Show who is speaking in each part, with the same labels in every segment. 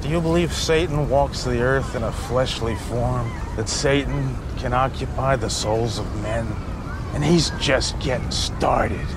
Speaker 1: Do you believe Satan walks the earth in a fleshly form? That Satan can occupy the souls of men? And he's just getting started.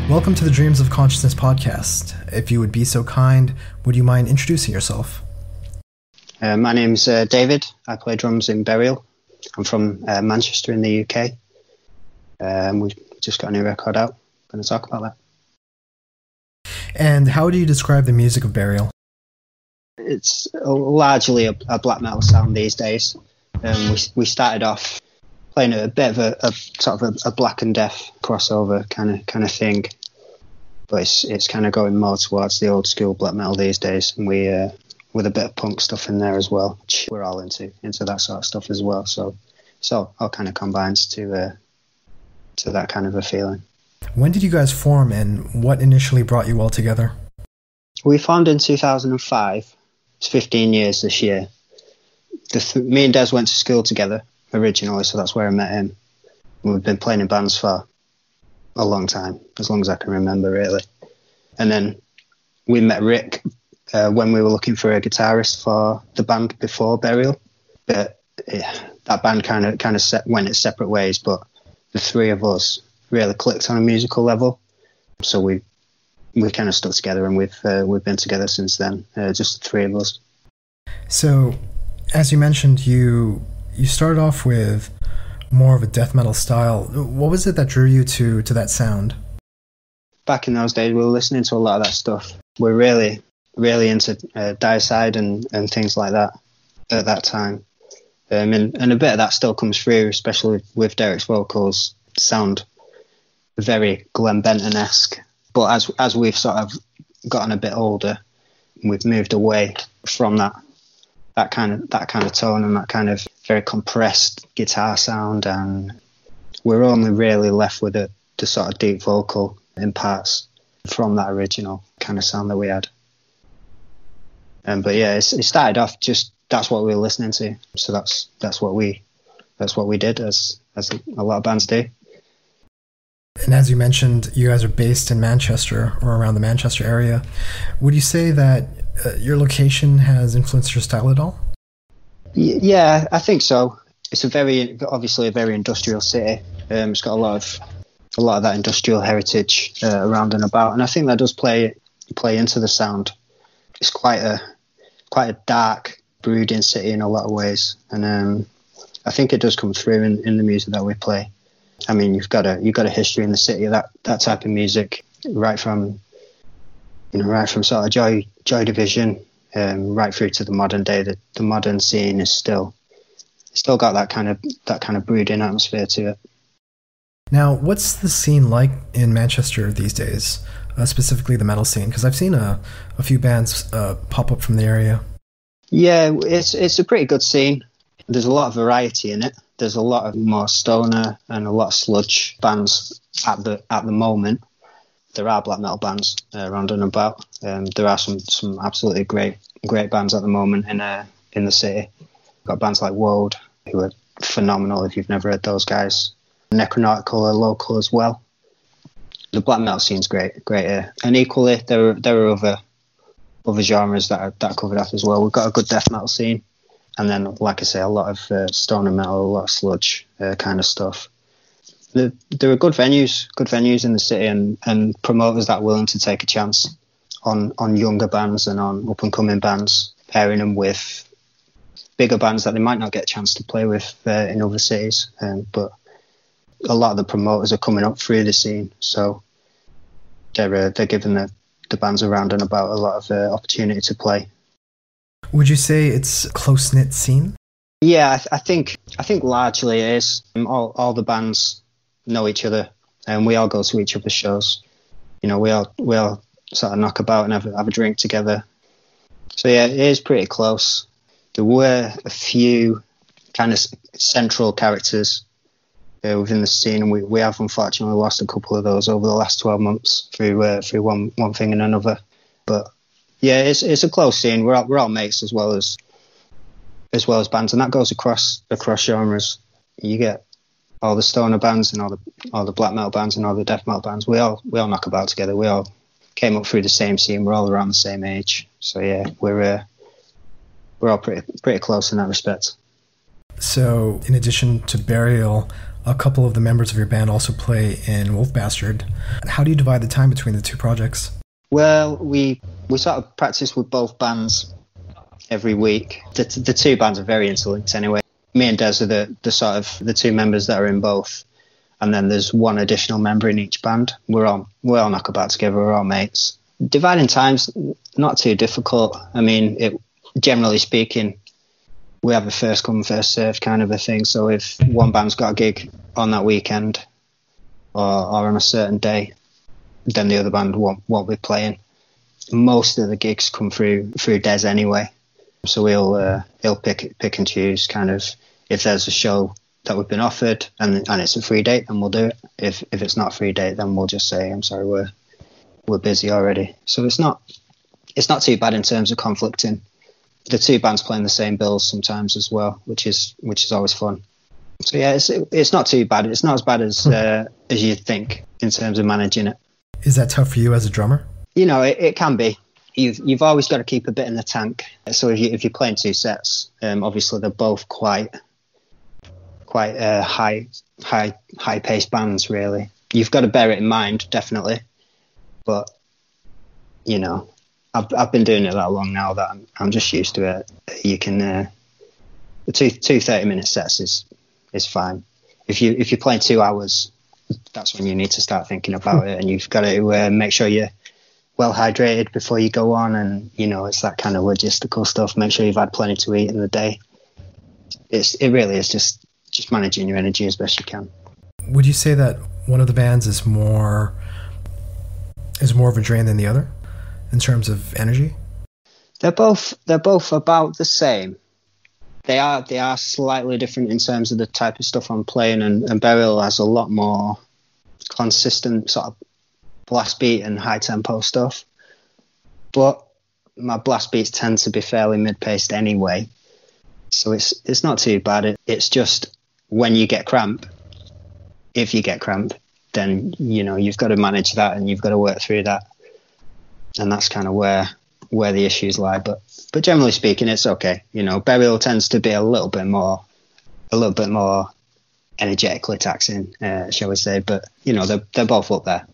Speaker 2: Welcome to the Dreams of Consciousness podcast. If you would be so kind, would you mind introducing yourself?
Speaker 3: My name's David. I play drums in Burial. I'm from Manchester in the UK. We've just got a new record out. I'm going to talk about that.
Speaker 2: And how do you describe the music of Burial?
Speaker 3: It's largely a black metal sound these days. We started off playing a bit of a sort of a black and death crossover kind of thing, but it's kind of going more towards the old school black metal these days, and we with a bit of punk stuff in there as well, which we're all into that sort of stuff as well. So all kind of combines to that kind of a feeling.
Speaker 2: When did you guys form, and what initially brought you all together?
Speaker 3: We formed in 2005. It's 15 years this year. Me and Des went to school together originally, so that's where I met him. We've been playing in bands for a long time, as long as I can remember, really. And then we met Rick when we were looking for a guitarist for the band before Burial. But that band kind of went its separate ways, but the three of us really clicked on a musical level. So we we kind of stuck together, and we've been together since then. Just the three of us.
Speaker 2: So, as you mentioned, you started off with more of a death metal style. What was it that drew you to that sound?
Speaker 3: Back in those days, we were listening to a lot of that stuff. We're really, really into Diocide and things like that at that time. And a bit of that still comes through, especially with Derek's vocals. Sound very Glenn Benton-esque. But as we've sort of gotten a bit older, we've moved away from that kind of tone and that kind of very compressed guitar sound, and we're only really left with the sort of deep vocal in parts from that original kind of sound that we had. But yeah, it started off just that's what we were listening to, so that's what we did as a lot of bands do.
Speaker 2: And as you mentioned, you guys are based in Manchester or around the Manchester area. Would you say that your location has influenced your style at all?
Speaker 3: Yeah, I think so. It's obviously a very industrial city. It's got a lot of that industrial heritage around and about, and I think that does play into the sound. It's quite a dark, brooding city in a lot of ways, and I think it does come through in the music that we play. I mean, you've got a history in the city of that type of music, right from sort of Joy Division, right through to the modern day. The modern scene is still got that kind of brooding atmosphere to it.
Speaker 2: Now, what's the scene like in Manchester these days, specifically the metal scene? Because I've seen a few bands pop up from the area. Yeah,
Speaker 3: it's a pretty good scene. There's a lot of variety in it. There's a lot of more stoner and a lot of sludge bands at the moment. There are black metal bands around and about. There are some absolutely great bands at the moment in the city. We've got bands like Woad, who are phenomenal if you've never heard those guys. Necronautical are local as well. The black metal scene's great here. And equally, there are other genres that are covered up as well. We've got a good death metal scene. And then, like I say, a lot of stoner metal, a lot of sludge kind of stuff. There are good venues in the city, and promoters that are willing to take a chance on younger bands and on up and coming bands, pairing them with bigger bands that they might not get a chance to play with in other cities. But a lot of the promoters are coming up through the scene, so they're giving the bands around and about a lot of opportunity to play.
Speaker 2: Would you say it's a close-knit scene?
Speaker 3: Yeah, I think largely it is. All the bands know each other, and we all go to each other's shows. You know, we all sort of knock about and have a drink together. So yeah, it is pretty close. There were a few kind of central characters within the scene, and we have unfortunately lost a couple of those over the last 12 months through one thing and another. But yeah, it's a close scene. We're all mates as well as bands, and that goes across genres. You get all the stoner bands and all the black metal bands and all the death metal bands. We all knock about together. We all came up through the same scene. We're all around the same age. So yeah, we're all pretty close in that respect.
Speaker 2: So in addition to Burial, a couple of the members of your band also play in Wolf Bastard. How do you divide the time between the two projects?
Speaker 3: Well, we sort of practice with both bands every week. The two bands are very interlinked anyway. Me and Des are the sort of the two members that are in both, and then there's one additional member in each band. We all knock about together. We're all mates. Dividing time's not too difficult. I mean, generally speaking, we have a first come first served kind of a thing. So if one band's got a gig on that weekend or on a certain day, then the other band won't be playing. Most of the gigs come through Des anyway, so he'll pick and choose kind of if there's a show that we've been offered and it's a free date, then we'll do it. If it's not a free date, then we'll just say, I'm sorry, we're busy already. So it's not too bad in terms of conflicting. The two bands playing the same bills sometimes as well, which is always fun. So yeah, it's not too bad. It's not as bad as you'd think in terms of managing it.
Speaker 2: Is that tough for you as a drummer?
Speaker 3: You know, it can be. You've always got to keep a bit in the tank. So if you're playing two sets, obviously they're both quite high paced bands. Really, you've got to bear it in mind, definitely. But you know, I've been doing it that long now that I'm just used to it. You can the two 30-minute sets is fine. If you're playing 2 hours, that's when you need to start thinking about it, and you've got to make sure you're well hydrated before you go on, and you know, it's that kind of logistical stuff. Make sure you've had plenty to eat in the day. It really is just managing your energy as best you can.
Speaker 2: Would you say that one of the bands is more of a drain than the other in terms of energy?
Speaker 3: They're both about the same. They are slightly different in terms of the type of stuff I'm playing, and Burial has a lot more consistent sort of blast beat and high tempo stuff. But my blast beats tend to be fairly mid-paced anyway, so it's not too bad. It's just when you get cramp, if you get cramp, then you know you've got to manage that and you've got to work through that, and that's kind of where the issues lie. But generally speaking, it's okay. You know, Burial tends to be a little bit more energetically taxing, shall we say? But you know, they're both up there.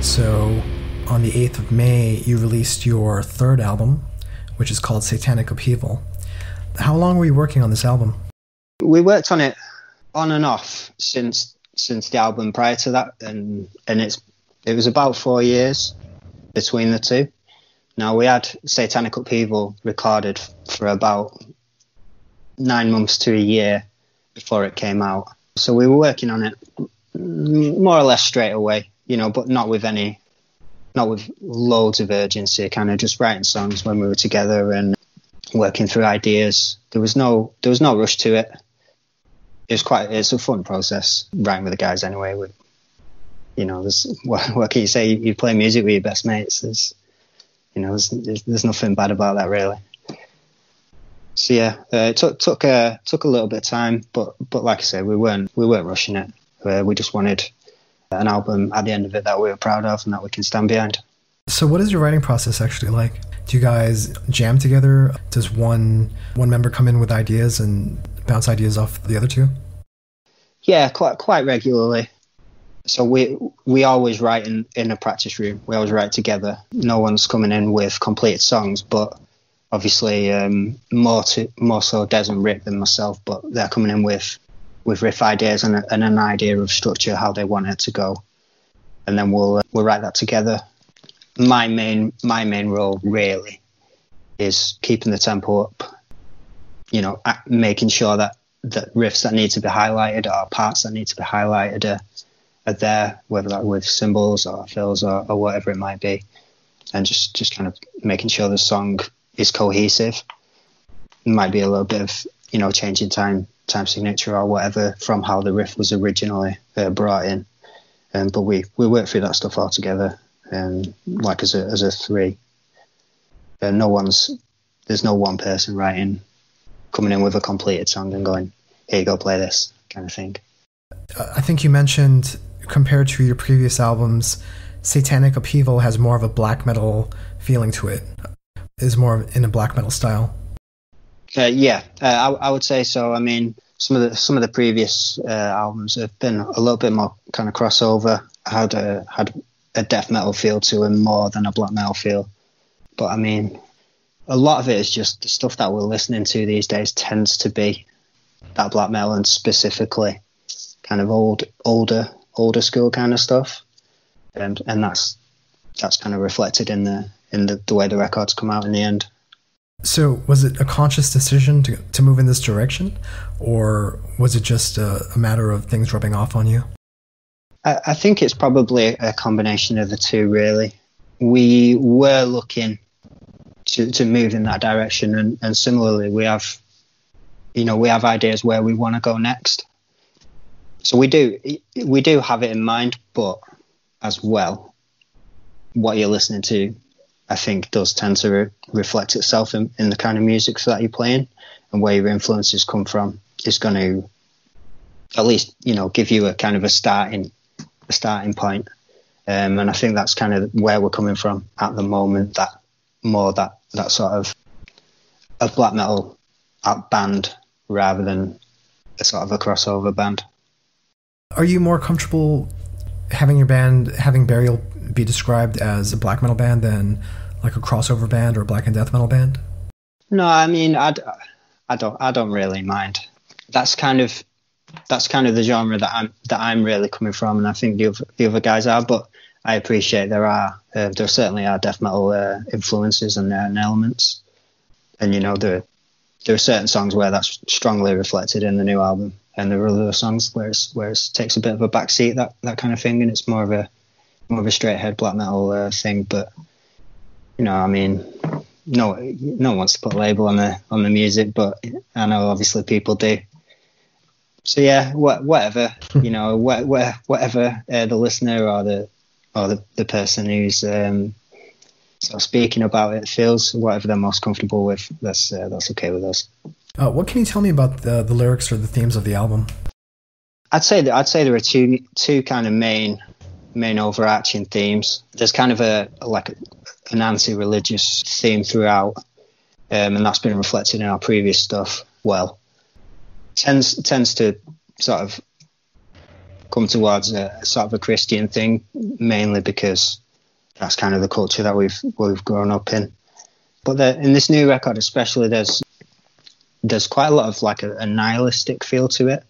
Speaker 2: So on the 8th of May, you released your third album, which is called Satanic Upheaval. How long were you working on this album?
Speaker 3: We worked on it on and off since the album prior to that, and it was about 4 years between the two. Now, we had Satanic Upheaval recorded for about 9 months to a year before it came out. So we were working on it more or less straight away, but not with loads of urgency, kind of just writing songs when we were together and working through ideas. There was no rush to it. It's a fun process writing with the guys anyway. What can you say? You play music with your best mates. There's nothing bad about that, really. So yeah, it took a little bit of time, but like I said, we weren't rushing it. We just wanted an album at the end of it that we were proud of and that we can stand behind.
Speaker 2: So what is your writing process actually like? Do you guys jam together? Does one member come in with ideas and bounce ideas off the other two?
Speaker 3: Yeah, quite regularly. So we always write in a practice room. We always write together. No one's coming in with completed songs, but obviously more so Des and Rick than myself. But they're coming in with riff ideas and an idea of structure, how they want it to go, and then we'll write that together. My main role really is keeping the tempo up. Making sure that riffs that need to be highlighted or parts that need to be highlighted are there, whether that with cymbals or fills or whatever it might be, and just kind of making sure the song is cohesive. It might be a little bit of changing time signature or whatever from how the riff was originally brought in, but we work through that stuff all together, like as a three. There's no one person coming in with a completed song and going, here you go, play this kind of thing.
Speaker 2: I think you mentioned, compared to your previous albums, Satanic Upheaval has more of a black metal feeling to it. Is more in a black metal style. I would say so. I mean, some of the previous albums have been a little bit more kind of crossover, had a death metal feel to them more than a black metal feel. But I mean, a lot of it is just the stuff that we're listening to these days tends to be that black metal, and specifically kind of older school kind of stuff, and that's kind of reflected in the way the records come out in the end. So was it a conscious decision to move in this direction, or was it just a matter of things rubbing off on you?
Speaker 3: I think it's probably a combination of the two, really. We were looking to move in that direction, and similarly we have ideas where we want to go next. So we do have it in mind, but as well, what you're listening to, I think, does tend to reflect itself in the kind of music that you're playing, and where your influences come from is going to at least give you a kind of a starting point. And I think that's kind of where we're coming from at the moment. That sort of a black metal band rather than a sort of a crossover band.
Speaker 2: Are you more comfortable having Burial be described as a black metal band than like a crossover band or a black and death metal band?
Speaker 3: No, I mean, I don't really mind. That's kind of the genre that I'm really coming from, and I think the other guys are. But I appreciate there certainly are death metal influences and elements, and there are certain songs where that's strongly reflected in the new album, and there are other songs where it takes a bit of a backseat, that kind of thing, and it's more of a straight ahead black metal thing. But I mean, no one wants to put a label on the music, but I know obviously people do. So yeah, whatever whatever the listener or the person who's sort of speaking about it feels, whatever they're most comfortable with, that's okay with us.
Speaker 2: What can you tell me about the lyrics or the themes of the album?
Speaker 3: I'd say there are two kind of main overarching themes. There's kind of an anti-religious theme throughout, and that's been reflected in our previous stuff. Well, tends to sort of come towards a sort of a Christian thing, mainly because that's kind of the culture that we've grown up in. But in this new record especially, there's quite a lot of like a nihilistic feel to it,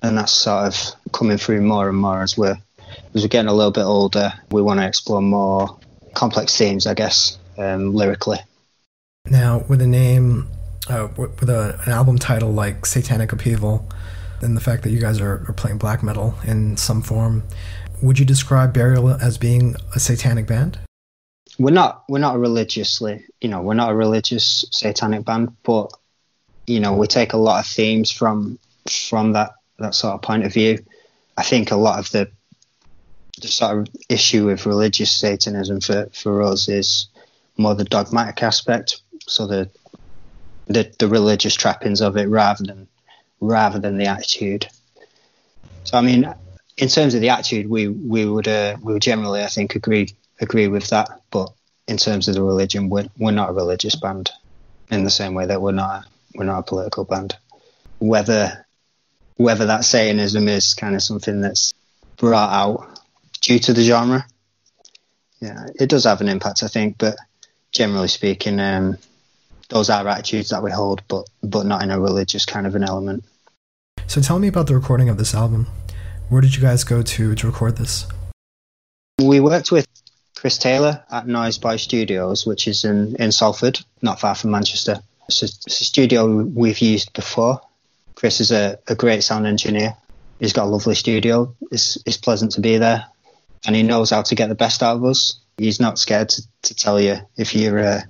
Speaker 3: and that's sort of coming through more and more as we're getting a little bit older. We want to explore more complex themes, I guess, lyrically.
Speaker 4: Now, with a name, with an album title like Satanic Upheaval, and the fact that you guys are playing black metal in some form, would you describe Burial as being a satanic band?
Speaker 3: We're not religiously, we're not a religious satanic band, but we take a lot of themes from that sort of point of view. I think a lot of the sort of issue with religious Satanism for us is more the dogmatic aspect, so the religious trappings of it rather than the attitude. So I mean, in terms of the attitude, we would generally, I think, agree with that. But in terms of the religion, we're not a religious band in the same way that we're not a political band. Whether that Satanism is kind of something that's brought out due to the genre, yeah, it does have an impact, I think. But generally speaking, those are attitudes that we hold, but not in a religious kind of an element.
Speaker 4: So tell me about the recording of this album. Where did you guys go to record this?
Speaker 3: We worked with Chris Taylor at Noise Boy Studios, which is in Salford, not far from Manchester. It's a studio we've used before. Chris is a great sound engineer. He's got a lovely studio. It's pleasant to be there, and he knows how to get the best out of us. He's not scared to tell you if you're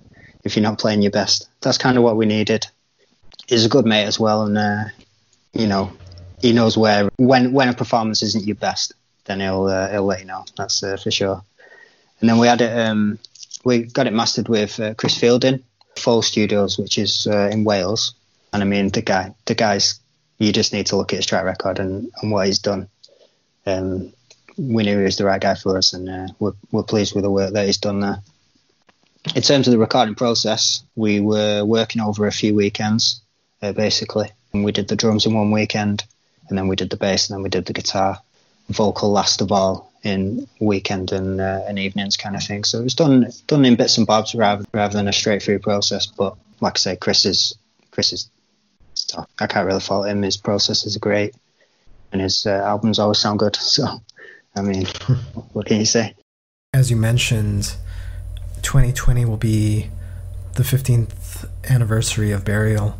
Speaker 3: not playing your best. That's kind of what we needed. He's a good mate as well, and he knows when a performance isn't your best, then he'll let you know. That's for sure. And then we had it. We got it mastered with Chris Fielding, Full Studios, which is in Wales. And I mean, the guy's. You just need to look at his track record and what he's done. We knew he was the right guy for us, and we're pleased with the work that he's done there. In terms of the recording process, we were working over a few weekends, basically. And we did the drums in one weekend, and then we did the bass, and then we did the guitar. Vocal last of all in weekend and evenings kind of thing. So it was done in bits and bobs rather than a straight through process. But like I say, Chris is tough. I can't really fault him. His processes are great, and his albums always sound good. So, I mean, what can you say?
Speaker 4: As you mentioned, 2020 will be the 15th anniversary of Burial.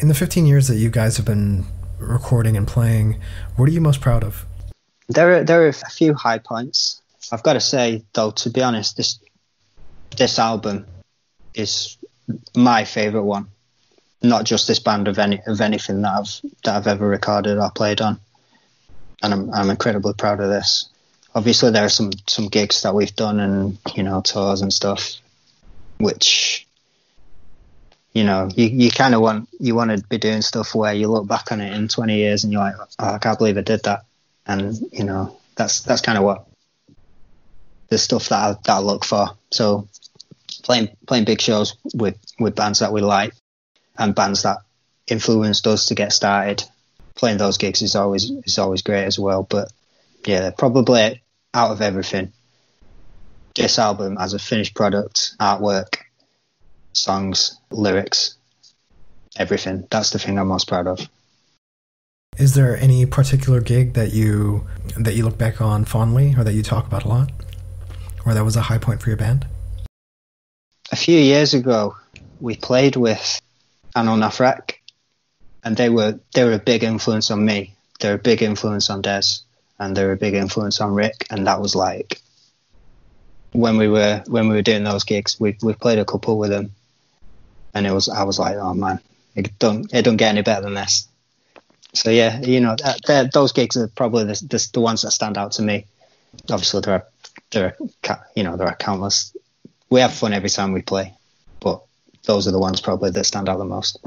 Speaker 4: In the 15 years that you guys have been recording and playing, what are you most proud of?
Speaker 3: There are a few high points. I've got to say, though, to be honest, this album is my favourite one. Not just this band, of anything that I've ever recorded or played on, and I'm incredibly proud of this. Obviously, there are some gigs that we've done and tours and stuff, which you kind of want to be doing stuff where you look back on it in 20 years and you're like, oh, I can't believe I did that, and that's kind of what the stuff that I look for. So playing big shows with bands that we like and bands that influenced us to get started, playing those gigs is always great as well. But yeah, probably out of everything, this album as a finished product, artwork, songs, lyrics, everything, that's the thing I'm most proud of.
Speaker 4: Is there any particular gig that you look back on fondly, or that you talk about a lot, or that was a high point for your band?
Speaker 3: A few years ago, we played with Anno Nafrak, and they were a big influence on me. They're a big influence on Des, and they're a big influence on Rick. And that was like when we were doing those gigs, we played a couple with them, and I was like, oh man, it don't get any better than this. So yeah, those gigs are probably the ones that stand out to me. Obviously, there are countless. We have fun every time we play, but those are the ones probably that stand out the most.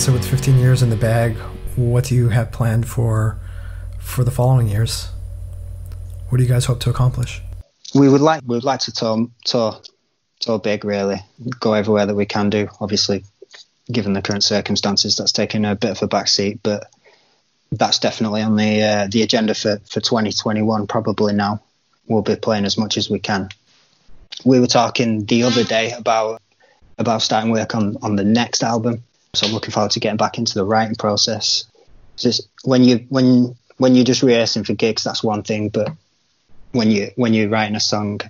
Speaker 4: So with 15 years in the bag, what do you have planned for the following years? What do you guys hope to accomplish?
Speaker 3: We'd like to tour big, really. Go everywhere that we can do. Obviously, given the current circumstances, that's taken a bit of a backseat, but that's definitely on the agenda for 2021. Probably now we'll be playing as much as we can. We were talking the other day about starting work on the next album, so I'm looking forward to getting back into the writing process. Just when you're just rehearsing for gigs, that's one thing, but when you're writing a song,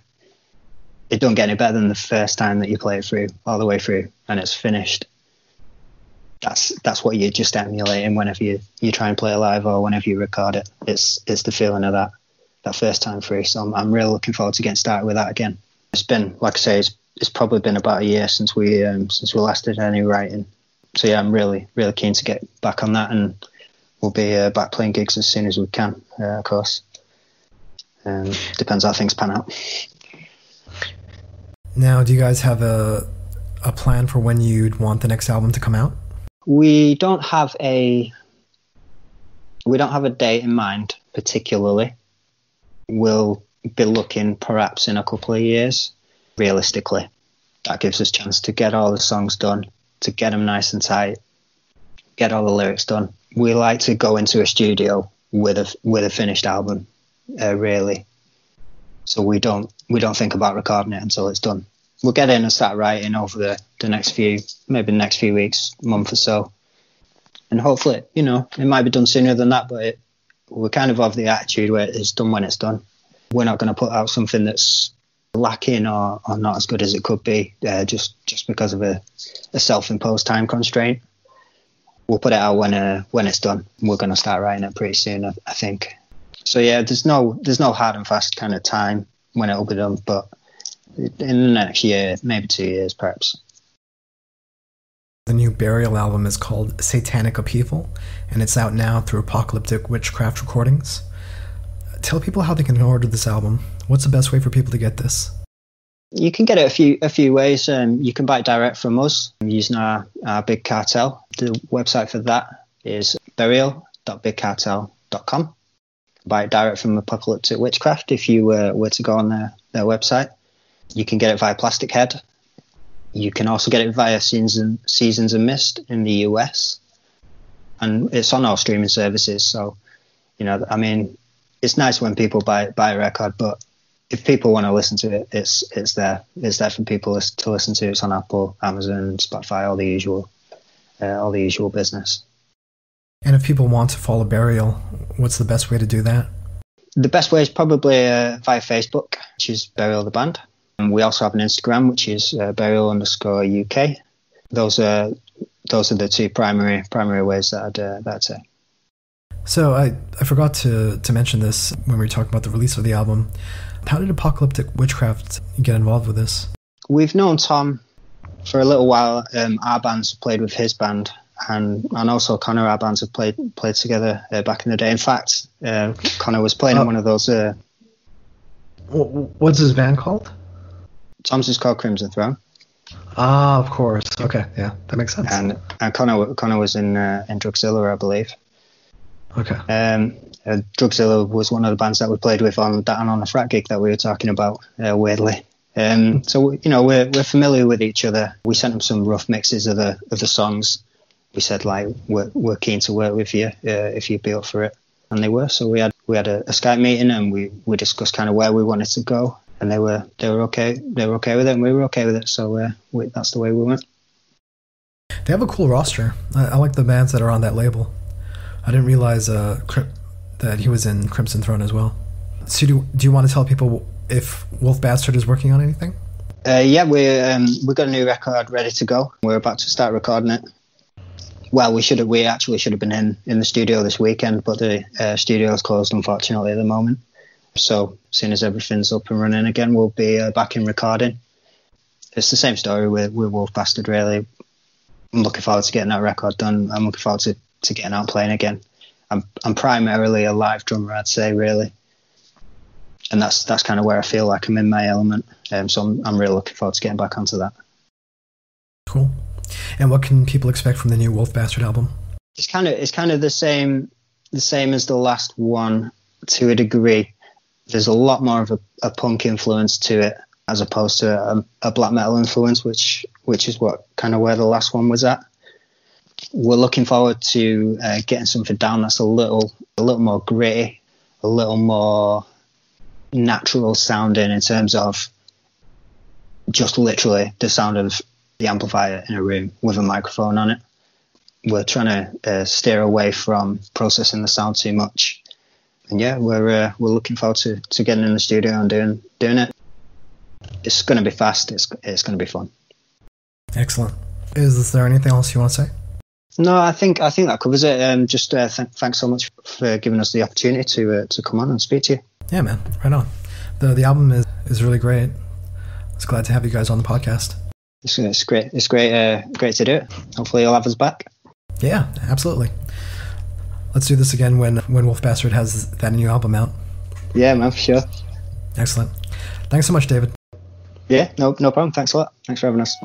Speaker 3: it don't get any better than the first time that you play it through, all the way through, and it's finished. That's what you're just emulating whenever you try and play it live or whenever you record it. It's the feeling of that first time through. So I'm really looking forward to getting started with that again. It's been, like I say, it's probably been about a year since we last did any writing. So yeah, I'm really keen to get back on that, and we'll be back playing gigs as soon as we can, of course. Depends how things pan out.
Speaker 4: Now, do you guys have a plan for when you'd want the next album to come out?
Speaker 3: We don't have a date in mind particularly. We'll be looking perhaps in a couple of years. Realistically, that gives us a chance to get all the songs done, to get them nice and tight, get all the lyrics done. We like to go into a studio with a finished album, really. So we don't think about recording it until it's done. We'll get in and start writing over the next few weeks, month or so. And hopefully, it might be done sooner than that, but we're kind of the attitude where it's done when it's done. We're not going to put out something that's lacking or not as good as it could be, just because of a self-imposed time constraint. We'll put it out when it's done. We're going to start writing it pretty soon, I think. So yeah, there's no hard and fast kind of time when it'll be done, but in the next year, maybe 2 years, perhaps.
Speaker 4: The new Burial album is called Satanic Upheaval, and it's out now through Apocalyptic Witchcraft Recordings. Tell people how they can order this album. What's the best way for people to get this?
Speaker 3: You can get it a few ways. You can buy it direct from us using our Big Cartel. The website for that is burial.bigcartel.com. Buy it direct from Apocalyptic Witchcraft if you were to go on their website. You can get it via Plastic Head. You can also get it via Seasons and Mist in the US. And it's on all streaming services. So, it's nice when people buy a record, but if people want to listen to it, it's there. It's there for people to listen to. It's on Apple, Amazon, Spotify, all the usual business.
Speaker 4: And if people want to follow Burial, what's the best way to do that?
Speaker 3: The best way is probably via Facebook, which is Burial the Band. And we also have an Instagram, which is burial_UK. Those are the two primary ways that I'd say.
Speaker 4: So I forgot to mention this when we were talking about the release of the album. How did Apocalyptic Witchcraft get involved with this?
Speaker 3: We've known Tom for a little while. Our bands played with his band, and also Connor, our bands have played together back in the day. In fact, Connor was playing in one of those.
Speaker 4: What's his band called?
Speaker 3: Tom's is called Crimson Throne.
Speaker 4: Ah, of course. Okay, yeah, that makes sense.
Speaker 3: And Connor was in Drugzilla, I believe.
Speaker 4: Okay.
Speaker 3: Drugzilla was one of the bands that we played with on the frat gig that we were talking about, weirdly. So we're familiar with each other. We sent them some rough mixes of the songs. We said we're keen to work with you if you'd be up for it, and they were. So we had a Skype meeting and we discussed kind of where we wanted to go, and they were okay. They were okay with it, and we were okay with it. So that's the way we went.
Speaker 4: They have a cool roster. I like the bands that are on that label. I didn't realize that he was in Crimson Throne as well. So do you want to tell people if Wolf Bastard is working on anything?
Speaker 3: Yeah, we got a new record ready to go. We're about to start recording it. Well, we actually should have been in the studio this weekend, but the studio is closed, unfortunately, at the moment. So as soon as everything's up and running again, we'll be back in recording. It's the same story with Wolf Bastard, really. I'm looking forward to getting that record done. I'm looking forward to getting out playing again. I'm primarily a live drummer, I'd say, really. And that's kind of where I feel like I'm in my element. So I'm really looking forward to getting back onto that.
Speaker 4: Cool. And what can people expect from the new Wolf Bastard album?
Speaker 3: It's kind of the same as the last one to a degree. There's a lot more of a punk influence to it as opposed to a black metal influence, which is what kind of where the last one was at. We're looking forward to getting something down that's a little more gritty, a little more natural sounding in terms of just literally the sound of the amplifier in a room with a microphone on it. We're trying to steer away from processing the sound too much. And yeah, we're looking forward to getting in the studio and doing it. It's going to be fast. It's going to be fun.
Speaker 4: Excellent. Is there anything else you want to say?
Speaker 3: No, I think that covers it. Thanks so much for giving us the opportunity to come on and speak to you.
Speaker 4: Yeah, man. Right on. The album is really great. I was glad to have you guys on the podcast.
Speaker 3: It's great. It's great to do it. Hopefully you'll have us back.
Speaker 4: Yeah, absolutely. Let's do this again when Wolf Bastard has that new album out.
Speaker 3: Yeah, man, for sure.
Speaker 4: Excellent. Thanks so much, David.
Speaker 3: Yeah, no problem. Thanks a lot. Thanks for having us.